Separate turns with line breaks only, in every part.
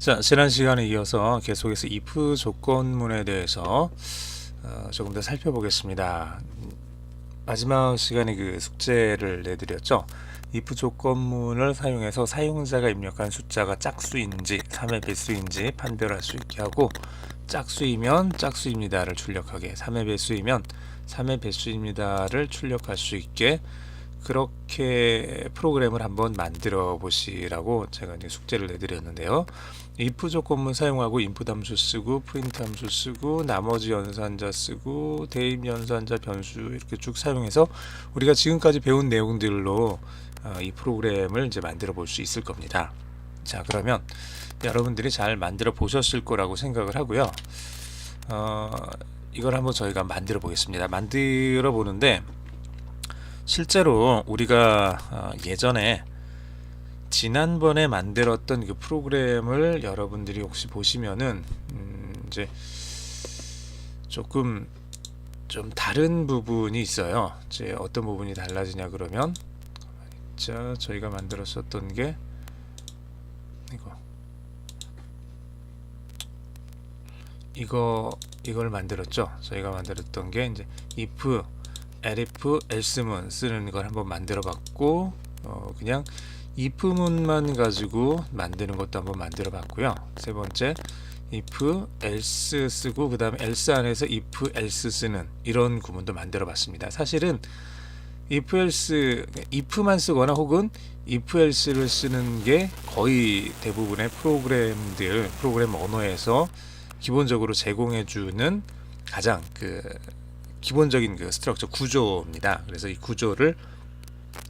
자, 지난 시간에 이어서 계속해서 if 조건문에 대해서 조금 더 살펴보겠습니다. 마지막 시간에 그 숙제를 내드렸죠. if 조건문을 사용해서 사용자가 입력한 숫자가 짝수인지 3의 배수인지 판별할 수 있게 하고, 짝수이면 짝수입니다를 출력하게, 3의 배수이면 3의 배수입니다를 출력할 수 있게, 그렇게 프로그램을 한번 만들어 보시라고 제가 이제 숙제를 내드렸는데요. if 조건문 사용하고 input 함수 쓰고 print 함수 쓰고 나머지 연산자 쓰고 대입 연산자 변수 이렇게 쭉 사용해서 우리가 지금까지 배운 내용들로 이 프로그램을 이제 만들어 볼 수 있을 겁니다. 자, 그러면 여러분들이 잘 만들어 보셨을 거라고 생각을 하고요. 이걸 한번 저희가 만들어 보겠습니다. 만들어 보는데, 실제로 우리가 예전에 지난번에 만들었던 그 프로그램을 여러분들이 혹시 보시면은 이제 조금 좀 다른 부분이 있어요. 이제 어떤 부분이 달라지냐 그러면, 자, 저희가 만들었었던 게 이걸 만들었죠. 저희가 만들었던 게 이제 if, elif, else문 쓰는 걸 한번 만들어 봤고, 그냥 if문만 가지고 만드는 것도 한번 만들어 봤고요. 세 번째, if, else 쓰고 그 다음에 else 안에서 if, else 쓰는 이런 구문도 만들어 봤습니다. 사실은 if, else, if만 쓰거나 혹은 if, else를 쓰는 게 거의 대부분의 프로그램 언어에서 기본적으로 제공해주는 가장 그 기본적인 그 스트럭처 구조입니다. 그래서 이 구조를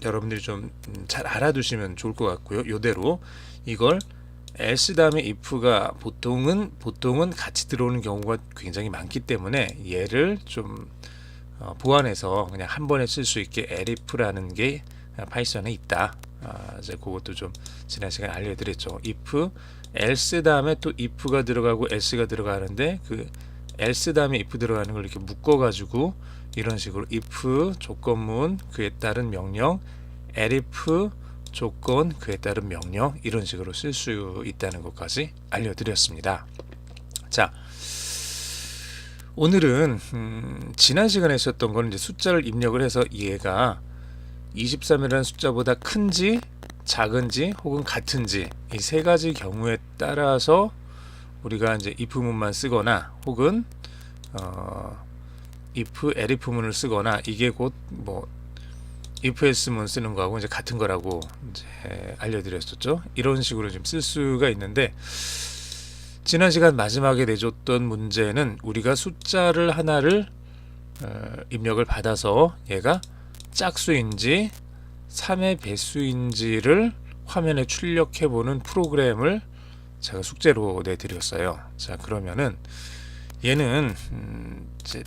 여러분들이 좀 잘 알아두시면 좋을 것 같고요. 요대로 이걸 else 다음에 if가 보통은 같이 들어오는 경우가 굉장히 많기 때문에 얘를 좀 보완해서 그냥 한 번에 쓸 수 있게 elif라는 게 파이썬에 있다. 이제 그것도 좀 지난 시간에 알려드렸죠. if, else 다음에 또 if가 들어가고 else가 들어가는데, 그 else 다음에 if 들어가는 걸 이렇게 묶어가지고 이런 식으로 if 조건문 그에 따른 명령, elif 조건 그에 따른 명령, 이런 식으로 쓸 수 있다는 것까지 알려드렸습니다. 자, 오늘은 지난 시간에 있었던 거는 이제 숫자를 입력을 해서 얘가 23이라는 숫자보다 큰지 작은지 혹은 같은지 이 세 가지 경우에 따라서 우리가 이제 if문만 쓰거나 혹은 if, elif문을 쓰거나, 이게 곧 뭐 if, else문 쓰는 거하고 이제 같은 거라고 이제 알려드렸었죠. 이런 식으로 좀 쓸 수가 있는데, 지난 시간 마지막에 내줬던 문제는 우리가 숫자를 하나를 입력을 받아서 얘가 짝수인지 3의 배수인지를 화면에 출력해보는 프로그램을 제가 숙제로 내드렸어요. 자, 그러면은 얘는 이제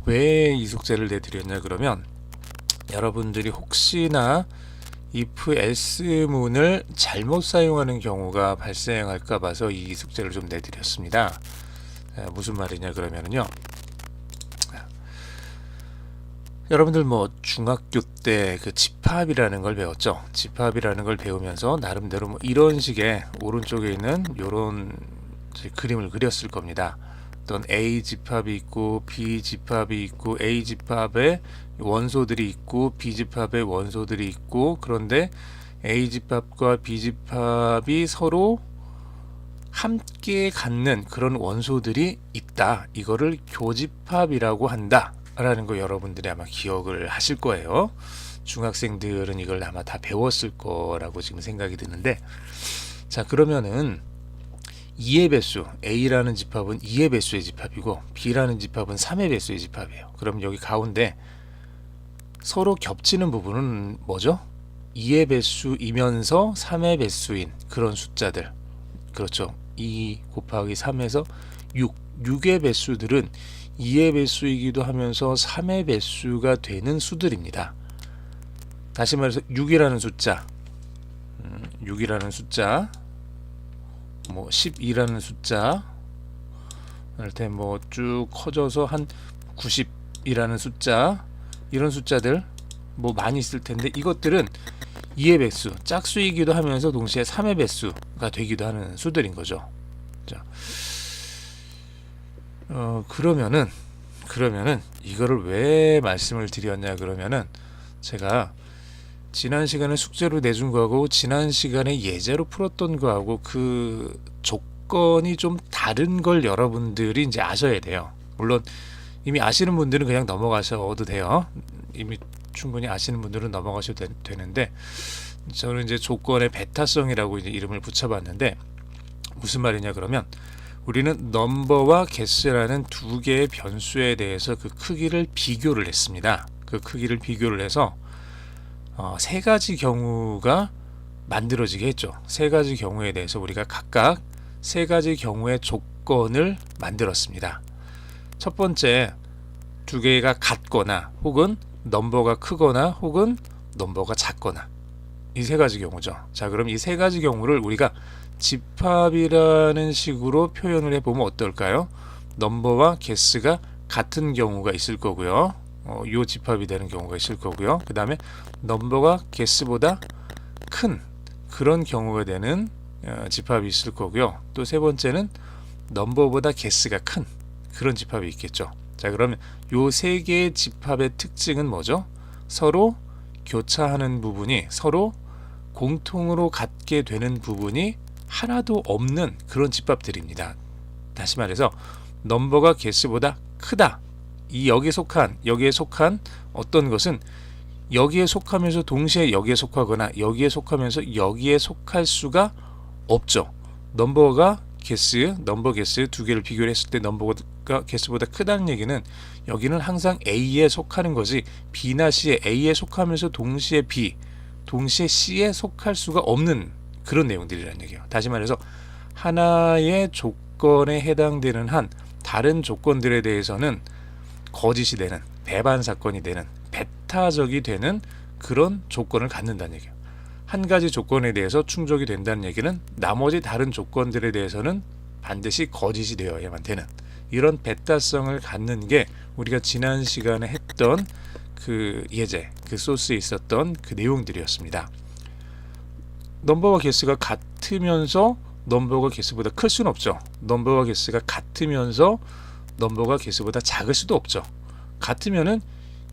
왜 이 숙제를 내드렸냐 그러면, 여러분들이 혹시나 if, else 문을 잘못 사용하는 경우가 발생할까 봐서 이 숙제를 좀 내드렸습니다. 무슨 말이냐 그러면요, 여러분들 뭐 중학교 때 그 집합이라는 걸 배웠죠. 집합이라는 걸 배우면서 나름대로 뭐 이런 식의 오른쪽에 있는 요런 그림을 그렸을 겁니다. 어떤 A 집합이 있고 B 집합이 있고 A 집합에 원소들이 있고 B 집합에 원소들이 있고, 그런데 A 집합과 B 집합이 서로 함께 갖는 그런 원소들이 있다. 이거를 교집합이라고 한다 라는 거 여러분들이 아마 기억을 하실 거예요. 중학생들은 이걸 아마 다 배웠을 거라고 지금 생각이 드는데, 자, 그러면은 2의 배수 A라는 집합은 2의 배수의 집합이고 B라는 집합은 3의 배수의 집합이에요. 그럼 여기 가운데 서로 겹치는 부분은 뭐죠? 2의 배수이면서 3의 배수인 그런 숫자들, 그렇죠. 2 곱하기 3에서 6의 배수들은 2의 배수이기도 하면서 3의 배수가 되는 수들입니다. 다시 말해서 6이라는 숫자, 6이라는 숫자, 뭐 12라는 숫자, 이렇게 뭐 쭉 커져서 한 90이라는 숫자, 이런 숫자들 뭐 많이 있을 텐데, 이것들은 2의 배수, 짝수이기도 하면서 동시에 3의 배수가 되기도 하는 수들인 거죠. 자, 그러면은 이거를 왜 말씀을 드렸냐 그러면은 제가 지난 시간에 숙제로 내준 거하고 지난 시간에 예제로 풀었던 거하고 그 조건이 좀 다른 걸 여러분들이 이제 아셔야 돼요. 물론 이미 아시는 분들은 그냥 넘어가셔도 돼요. 이미 충분히 아시는 분들은 넘어가셔도 되는데, 저는 이제 조건의 베타성이라고 이제 이름을 붙여봤는데, 무슨 말이냐 그러면 우리는 넘버와 개수라는 두 개의 변수에 대해서 그 크기를 비교를 했습니다. 그 크기를 비교를 해서 세 가지 경우가 만들어지게 했죠. 세 가지 경우에 대해서 우리가 각각 세 가지 경우의 조건을 만들었습니다. 첫 번째, 두 개가 같거나 혹은 넘버가 크거나 혹은 넘버가 작거나, 이 세 가지 경우죠. 자, 그럼 이 세 가지 경우를 우리가 집합이라는 식으로 표현을 해보면 어떨까요? 넘버와 개수가 같은 경우가 있을 거고요. 요 집합이 되는 경우가 있을 거고요. 그 다음에 넘버가 개수보다 큰 그런 경우가 되는 집합이 있을 거고요. 또 세 번째는 넘버보다 개수가 큰 그런 집합이 있겠죠. 자, 그러면 요 세 개의 집합의 특징은 뭐죠? 서로 교차하는 부분이, 서로 공통으로 갖게 되는 부분이 하나도 없는 그런 집합들입니다. 다시 말해서 넘버가 개수보다 크다, 여기에 속한 어떤 것은 여기에 속하면서 동시에 여기에 속하거나 여기에 속하면서 여기에 속할 수가 없죠. 넘버 개수 두 개를 비교를 했을 때 넘버가 개수보다 크다는 얘기는 여기는 항상 A에 속하는 거지, B나 C에 A에 속하면서 동시에 B, 동시에 C에 속할 수가 없는 그런 내용들이라는 얘기예요. 다시 말해서 하나의 조건에 해당되는 한 다른 조건들에 대해서는 거짓이 되는, 배반 사건이 되는, 배타적이 되는 그런 조건을 갖는다는 얘기예요. 한 가지 조건에 대해서 충족이 된다는 얘기는 나머지 다른 조건들에 대해서는 반드시 거짓이 되어야만 되는, 이런 배타성을 갖는 게 우리가 지난 시간에 했던 그 예제, 그 소스에 있었던 그 내용들이었습니다. 넘버와 개수가 같으면서 넘버가 개수보다 클 수는 없죠. 넘버와 개수가 같으면서 넘버가 개수보다 작을 수도 없죠. 같으면은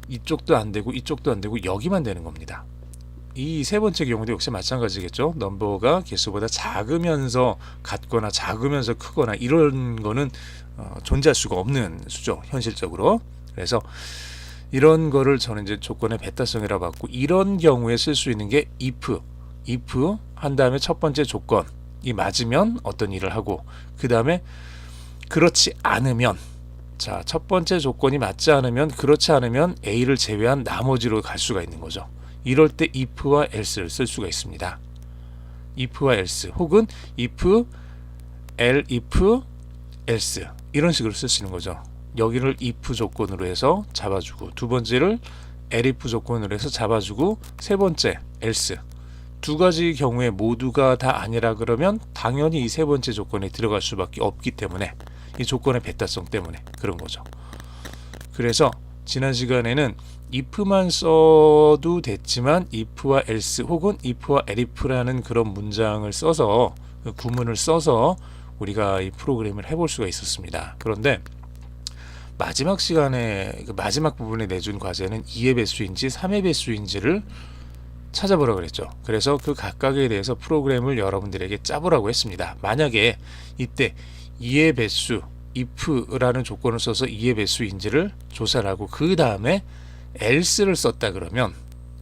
이쪽도 안 되고 이쪽도 안 되고 여기만 되는 겁니다. 이 세 번째 경우도 역시 마찬가지겠죠. 넘버가 개수보다 작으면서 같거나 작으면서 크거나 이런 거는 존재할 수가 없는 수죠, 현실적으로. 그래서 이런 거를 저는 이제 조건의 배타성이라고 봤고, 이런 경우에 쓸 수 있는 게 if 한 다음에 첫 번째 조건이 맞으면 어떤 일을 하고, 그 다음에 그렇지 않으면, 자, 첫 번째 조건이 맞지 않으면, 그렇지 않으면 A를 제외한 나머지로 갈 수가 있는 거죠. 이럴 때 if와 else를 쓸 수가 있습니다. if와 else 혹은 if, else 이런 식으로 쓸 수 있는 거죠. 여기를 if 조건으로 해서 잡아주고, 두 번째를 elif 조건으로 해서 잡아주고, 세 번째 else. 두 가지 경우에 모두가 다 아니라 그러면 당연히 이 세 번째 조건에 들어갈 수밖에 없기 때문에, 이 조건의 배타성 때문에 그런 거죠. 그래서 지난 시간에는 if만 써도 됐지만 if와 else 혹은 if와 elif라는 그런 문장을 써서, 구문을 써서 우리가 이 프로그램을 해볼 수가 있었습니다. 그런데 마지막 시간에, 마지막 부분에 내준 과제는 2의 배수인지 3의 배수인지를 찾아보라고 그랬죠. 그래서 그 각각에 대해서 프로그램을 여러분들에게 짜보라고 했습니다. 만약에 이때 2의 배수, if라는 조건을 써서 2의 배수인지를 조사를 하고 그 다음에 else를 썼다 그러면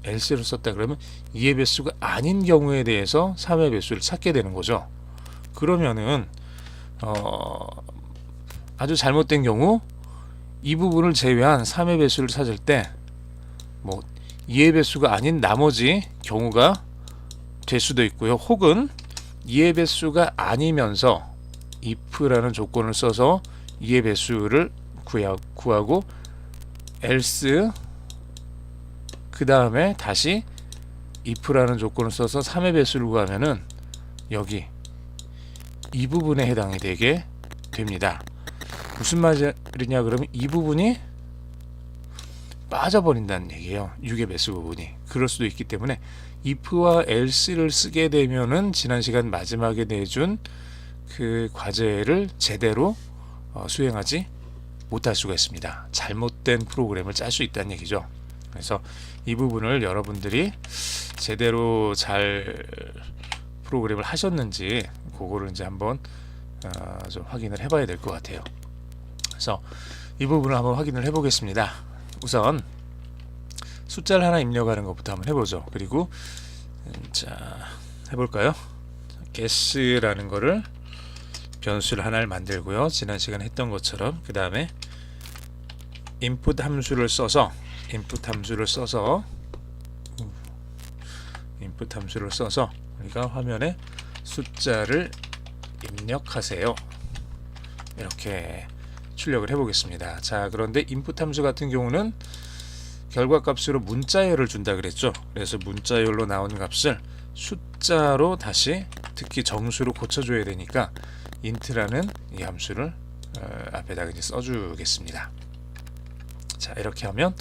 2의 배수가 아닌 경우에 대해서 3의 배수를 찾게 되는 거죠. 그러면은 아주 잘못된 경우, 이 부분을 제외한 3의 배수를 찾을 때 뭐 2의 배수가 아닌 나머지 경우가 될 수도 있고요. 혹은 2의 배수가 아니면서 if라는 조건을 써서 2의 배수를 구하고 else 그 다음에 다시 if라는 조건을 써서 3의 배수를 구하면은 여기 이 부분에 해당이 되게 됩니다. 무슨 말이냐 그러면 이 부분이 빠져버린다는 얘기예요. 6의 배수 부분이. 그럴 수도 있기 때문에 if와 else를 쓰게 되면은 지난 시간 마지막에 내준 그 과제를 제대로 수행하지 못할 수가 있습니다. 잘못된 프로그램을 짤 수 있다는 얘기죠. 그래서 이 부분을 여러분들이 제대로 잘 프로그램을 하셨는지 그거를 이제 한번 좀 확인을 해봐야 될 것 같아요. 그래서 이 부분을 한번 확인을 해보겠습니다. 우선 숫자를 하나 입력하는 것부터 한번 해보죠. 그리고 자 해볼까요? guess라는 거를 변수를 하나를 만들고요. 지난 시간에 했던 것처럼 그 다음에 input 함수를 써서 우리가 화면에 숫자를 입력하세요. 이렇게 출력을 해보겠습니다. 자, 그런데 input 함수 같은 경우는 결과값으로 문자열을 준다 그랬죠. 그래서 문자열로 나온 값을 숫자로 다시 특히 정수로 고쳐줘야 되니까 int라는 이 함수를 앞에다가 이제 써주겠습니다. 자, 이렇게 하면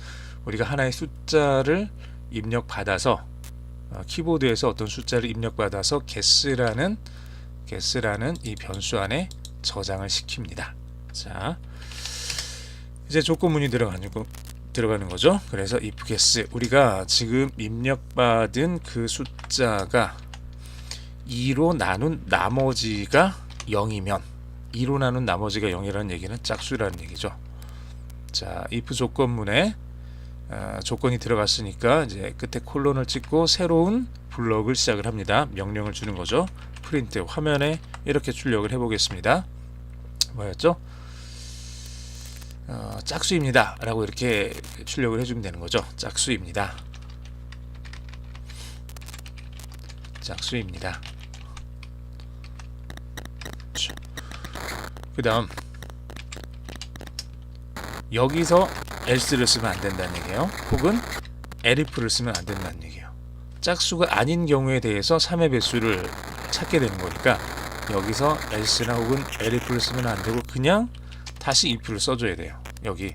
우리가 하나의 숫자를 입력받아서 키보드에서 어떤 숫자를 입력받아서 guess라는 이 변수 안에 저장을 시킵니다. 자, 이제 조건문이 들어가는 거죠. 그래서 if guess, 우리가 지금 입력받은 그 숫자가 2로 나눈 나머지가 0이면 2로 나눈 나머지가 0이라는 얘기는 짝수라는 얘기죠. 자, if 조건문에 조건이 들어갔으니까 이제 끝에 콜론을 찍고 새로운 블럭을 시작을 합니다. 명령을 주는 거죠. 프린트, 화면에 이렇게 출력을 해보겠습니다. 뭐였죠? 짝수입니다 라고 이렇게 출력을 해주면 되는 거죠. 짝수입니다. 그 다음 여기서 else를 쓰면 안 된다는 얘기예요. 혹은 elif를 쓰면 안 된다는 얘기예요. 짝수가 아닌 경우에 대해서 3의 배수를 찾게 되는 거니까 여기서 else나 혹은 elif를 쓰면 안 되고 그냥 다시 if를 써줘야 돼요. 여기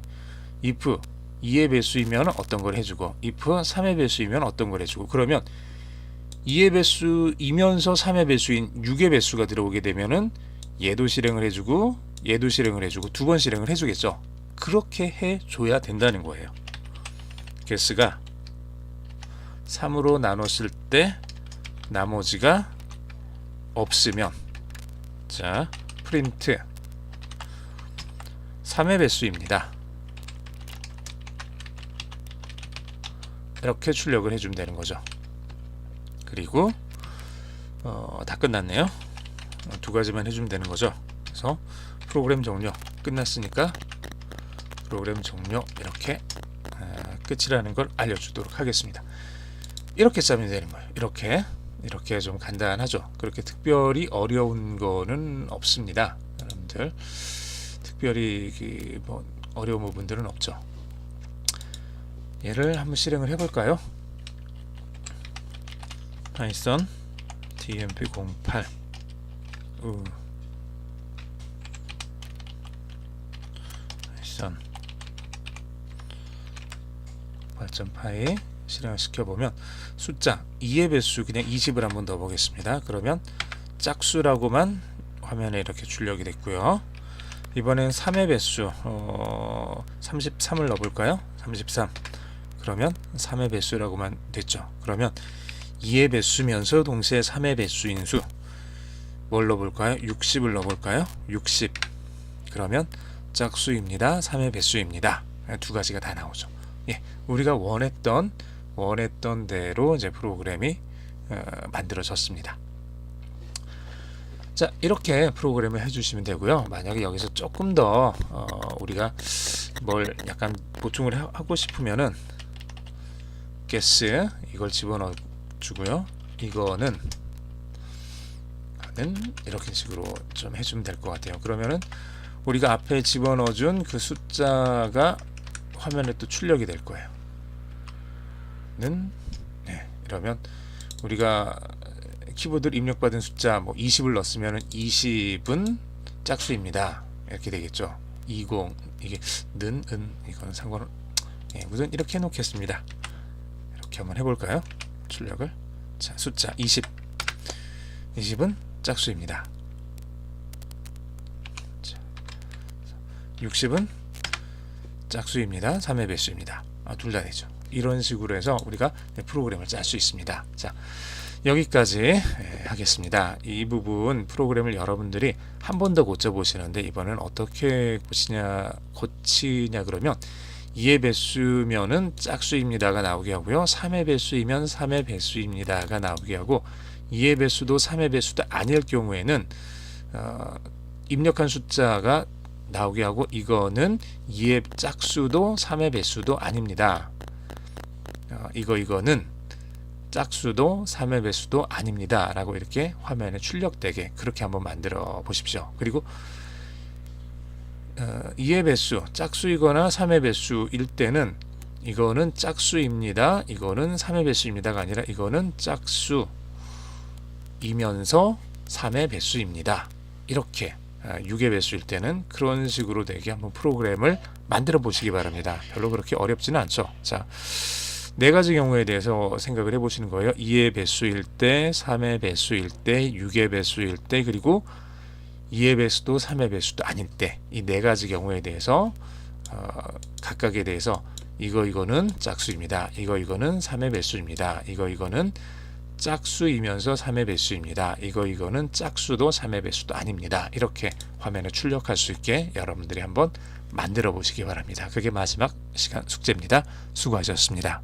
if 2의 배수이면 어떤 걸 해주고 if 3의 배수이면 어떤 걸 해주고, 그러면 2의 배수이면서 3의 배수인 6의 배수가 들어오게 되면은 얘도 실행을 해주고 얘도 실행을 해주고 두 번 실행을 해주겠죠. 그렇게 해줘야 된다는 거예요. guess가 3으로 나눴을 때 나머지가 없으면, 자, 프린트 3의 배수입니다. 이렇게 출력을 해주면 되는 거죠. 그리고 다 끝났네요. 두 가지만 해주면 되는 거죠. 그래서 프로그램 종료, 끝났으니까 프로그램 종료, 이렇게 끝이라는 걸 알려주도록 하겠습니다. 이렇게 짜면 되는 거예요. 이렇게 좀 간단하죠. 그렇게 특별히 어려운 거는 없습니다. 여러분들 특별히 뭐 어려운 부분들은 없죠. 얘를 한번 실행을 해볼까요? 파이썬 tmp08 파이썬 8.파이 실행을 시켜보면 숫자 2의 배수 그냥 20을 한번 넣어보겠습니다. 그러면 짝수라고만 화면에 이렇게 출력이 됐고요. 이번엔 3의 배수 33을 넣어볼까요? 33. 그러면 3의 배수라고만 됐죠. 그러면 2의 배수면서 동시에 3의 배수인 수 뭘 넣어볼까요? 60을 넣어볼까요? 60. 그러면 짝수입니다. 3의 배수입니다. 두 가지가 다 나오죠. 예, 우리가 원했던 대로 이제 프로그램이 만들어졌습니다. 자, 이렇게 프로그램을 해주시면 되고요. 만약에 여기서 조금 더 우리가 뭘 약간 보충을 하고 싶으면은 guess 이걸 집어넣어 주고요. 이거는 이렇게 식으로 좀 해주면 될 것 같아요. 그러면은 우리가 앞에 집어넣어준 그 숫자가 화면에 또 출력이 될 거예요. 네, 이러면 우리가 키보드를 입력받은 숫자 뭐 20을 넣었으면 20은 짝수입니다. 이렇게 되겠죠. 20 이게 이건 예, 우선 이렇게 해 놓겠습니다. 이렇게 한번 해볼까요? 출력을. 자, 숫자 20은 짝수입니다. 60은 짝수입니다. 3의 배수입니다. 둘 다 되죠. 이런 식으로 해서 우리가 프로그램을 짤 수 있습니다. 자, 여기까지 하겠습니다. 이 부분 프로그램을 여러분들이 한 번 더 고쳐보시는데, 이번엔 어떻게 고치냐 그러면 2의 배수면은 짝수입니다가 나오게 하고요, 3의 배수이면 3의 배수입니다가 나오게 하고, 2의 배수도 3의 배수도 아닐 경우에는 입력한 숫자가 나오게 하고, 이거는 2의 짝수도 3의 배수도 아닙니다. 이거는 짝수도 3의 배수도 아닙니다 라고 이렇게 화면에 출력되게 그렇게 한번 만들어 보십시오. 그리고 2의 배수, 짝수이거나 3의 배수일 때는 이거는 짝수입니다, 이거는 3의 배수입니다가 아니라 이거는 짝수이면서 3의 배수입니다. 이렇게 6의 배수일 때는 그런 식으로 되게 한번 프로그램을 만들어 보시기 바랍니다. 별로 그렇게 어렵지는 않죠. 자, 네 가지 경우에 대해서 생각을 해보시는 거예요. 2의 배수일 때, 3의 배수일 때, 6의 배수일 때, 그리고 2의 배수도 3의 배수도 아닐 때, 이 네 가지 경우에 대해서 각각에 대해서 이거는 짝수입니다, 이거는 3의 배수입니다, 이거는 짝수이면서 3의 배수입니다, 이거는 짝수도 3의 배수도 아닙니다. 이렇게 화면에 출력할 수 있게 여러분들이 한번 만들어 보시기 바랍니다. 그게 마지막 시간 숙제입니다. 수고하셨습니다.